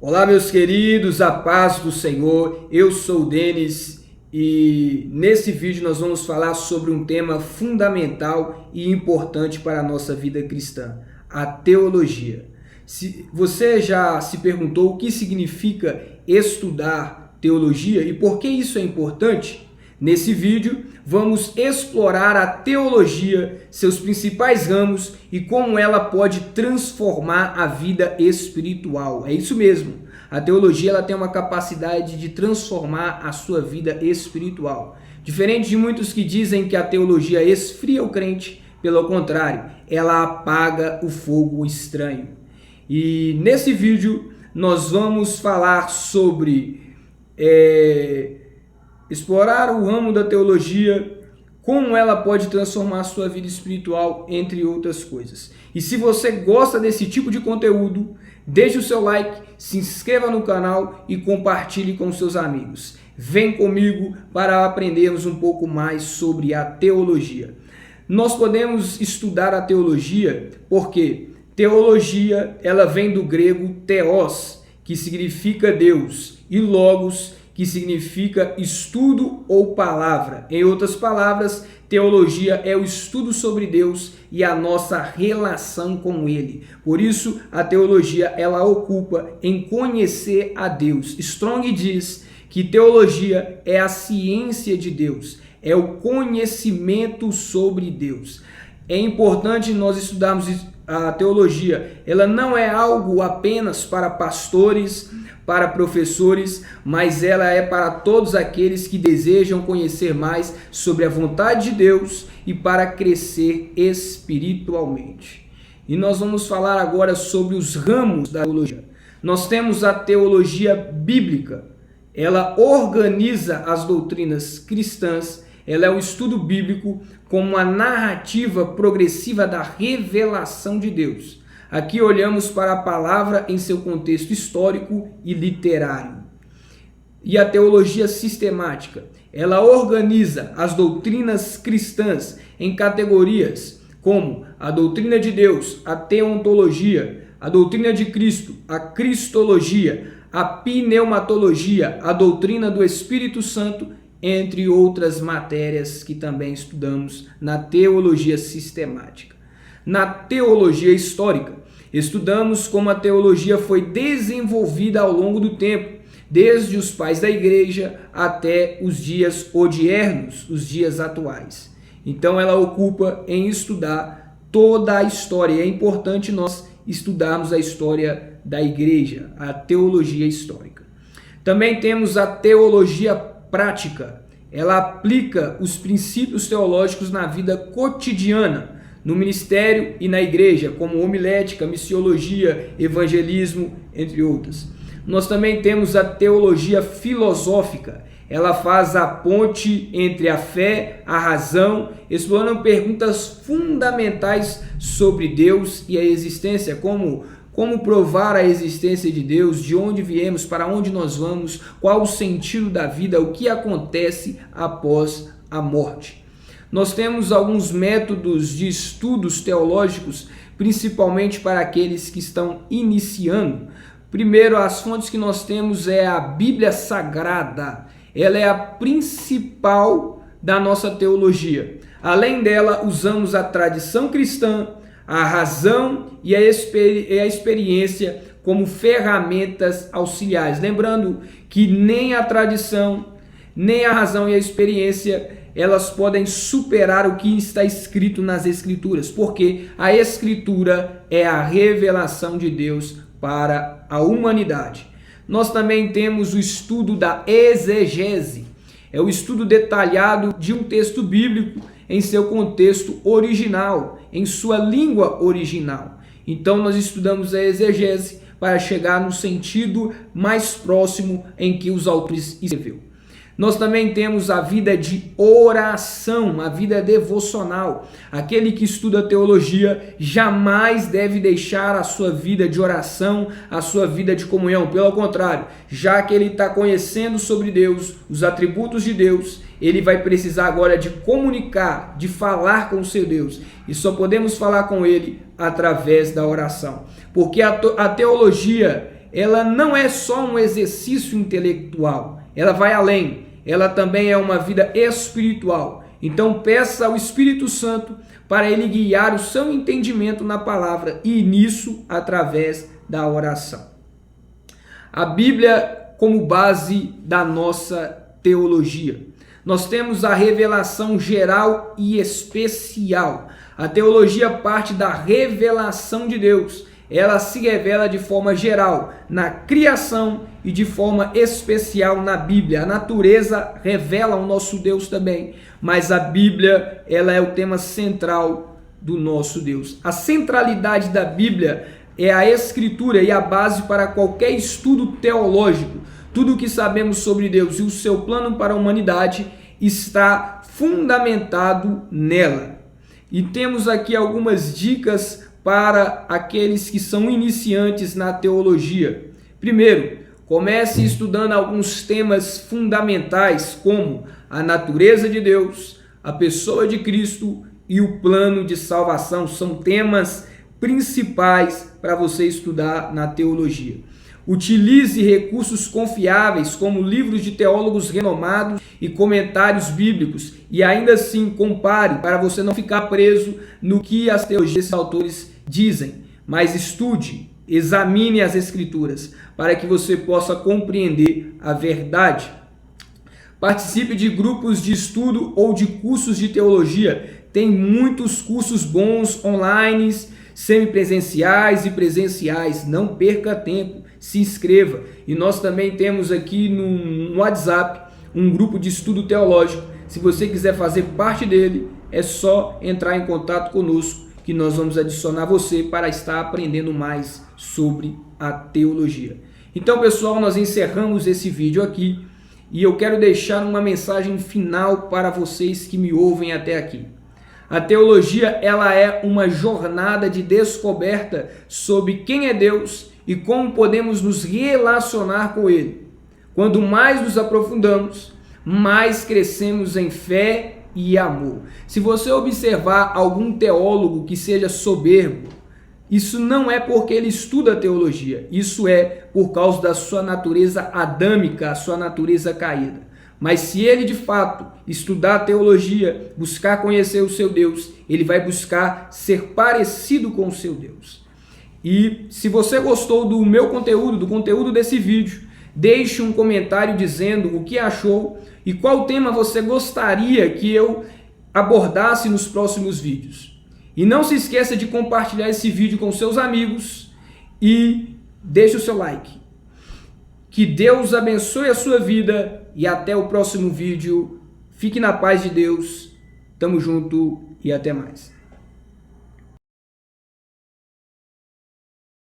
Olá, meus queridos, a paz do Senhor. Eu sou o Denis e nesse vídeo nós vamos falar sobre um tema fundamental e importante para a nossa vida cristã, a teologia. Se você já se perguntou o que significa estudar teologia e por que isso é importante? Nesse vídeo, vamos explorar a teologia, seus principais ramos e como ela pode transformar a vida espiritual. É isso mesmo, a teologia ela tem uma capacidade de transformar a sua vida espiritual. Diferente de muitos que dizem que a teologia esfria o crente, pelo contrário, ela apaga o fogo estranho. E nesse vídeo, nós vamos falar sobre explorar o ramo da teologia, como ela pode transformar a sua vida espiritual, entre outras coisas. E se você gosta desse tipo de conteúdo, deixe o seu like, se inscreva no canal e compartilhe com seus amigos. Vem comigo para aprendermos um pouco mais sobre a teologia. Nós podemos estudar a teologia porque teologia ela vem do grego theos, que significa Deus, e logos, que significa estudo ou palavra. Em outras palavras, teologia é o estudo sobre Deus e a nossa relação com Ele. Por isso, a teologia ela ocupa em conhecer a Deus. Strong diz que teologia é a ciência de Deus, é o conhecimento sobre Deus. É importante nós estudarmos a teologia. Ela não é algo apenas para pastores, para professores, mas ela é para todos aqueles que desejam conhecer mais sobre a vontade de Deus e para crescer espiritualmente. E nós vamos falar agora sobre os ramos da teologia. Nós temos a teologia bíblica. Ela organiza as doutrinas cristãs. Ela é o estudo bíblico como uma narrativa progressiva da revelação de Deus. Aqui olhamos para a palavra em seu contexto histórico e literário. E a teologia sistemática, ela organiza as doutrinas cristãs em categorias como a doutrina de Deus, a teontologia, a doutrina de Cristo, a cristologia, a pneumatologia, a doutrina do Espírito Santo, entre outras matérias que também estudamos na teologia sistemática. Na teologia histórica, estudamos como a teologia foi desenvolvida ao longo do tempo, desde os pais da igreja até os dias odiernos, os dias atuais. Então ela ocupa em estudar toda a história. É importante nós estudarmos a história da igreja, a teologia histórica. Também temos a teologia prática. Ela aplica os princípios teológicos na vida cotidiana, no ministério e na igreja, como homilética, missiologia, evangelismo, entre outras. Nós também temos a teologia filosófica. Ela faz a ponte entre a fé, a razão, explorando perguntas fundamentais sobre Deus e a existência, como provar a existência de Deus, de onde viemos, para onde nós vamos, qual o sentido da vida, o que acontece após a morte. Nós temos alguns métodos de estudos teológicos, principalmente para aqueles que estão iniciando. Primeiro, as fontes que nós temos é a Bíblia Sagrada. Ela é a principal da nossa teologia. Além dela, usamos a tradição cristã, a razão e a experiência como ferramentas auxiliares. Lembrando que nem a tradição, nem a razão e a experiência elas podem superar o que está escrito nas Escrituras, porque a Escritura é a revelação de Deus para a humanidade. Nós também temos o estudo da exegese, é o estudo detalhado de um texto bíblico em seu contexto original, em sua língua original. Então nós estudamos a exegese para chegar no sentido mais próximo em que os autores escreveu. Nós também temos a vida de oração, a vida devocional. Aquele que estuda teologia jamais deve deixar a sua vida de oração, a sua vida de comunhão. Pelo contrário, já que ele está conhecendo sobre Deus, os atributos de Deus, ele vai precisar agora de comunicar, de falar com o seu Deus. E só podemos falar com ele através da oração. Porque a teologia ela não é só um exercício intelectual, ela vai além, ela também é uma vida espiritual. Então peça ao Espírito Santo para ele guiar o seu entendimento na palavra e nisso através da oração. A Bíblia como base da nossa teologia. Nós temos a revelação geral e especial. A teologia parte da revelação de Deus. Ela se revela de forma geral na criação e de forma especial na Bíblia. A natureza revela o nosso Deus também, mas a Bíblia, ela é o tema central do nosso Deus. A centralidade da Bíblia é a Escritura e a base para qualquer estudo teológico. Tudo o que sabemos sobre Deus e o seu plano para a humanidade está fundamentado nela. E temos aqui algumas dicas para aqueles que são iniciantes na teologia. Primeiro, comece estudando alguns temas fundamentais como a natureza de Deus, a pessoa de Cristo e o plano de salvação. São temas principais para você estudar na teologia. Utilize recursos confiáveis como livros de teólogos renomados e comentários bíblicos e ainda assim compare para você não ficar preso no que as teologias desses autores dizem, mas estude, examine as Escrituras para que você possa compreender a verdade. Participe de grupos de estudo ou de cursos de teologia. Tem muitos cursos bons online, semipresenciais e presenciais. Não perca tempo, se inscreva. E nós também temos aqui no WhatsApp um grupo de estudo teológico. Se você quiser fazer parte dele, é só entrar em contato conosco que nós vamos adicionar você para estar aprendendo mais sobre a teologia. Então, pessoal, nós encerramos esse vídeo aqui e eu quero deixar uma mensagem final para vocês que me ouvem até aqui. A teologia, ela é uma jornada de descoberta sobre quem é Deus e como podemos nos relacionar com Ele. Quanto mais nos aprofundamos, mais crescemos em fé e amor. Se você observar algum teólogo que seja soberbo, isso não é porque ele estuda teologia, isso é por causa da sua natureza adâmica, a sua natureza caída. Mas se ele de fato estudar teologia, buscar conhecer o seu Deus, ele vai buscar ser parecido com o seu Deus. E se você gostou do meu conteúdo, do conteúdo desse vídeo, deixe um comentário dizendo o que achou e qual tema você gostaria que eu abordasse nos próximos vídeos. E não se esqueça de compartilhar esse vídeo com seus amigos e deixe o seu like. Que Deus abençoe a sua vida e até o próximo vídeo. Fique na paz de Deus. Tamo junto e até mais.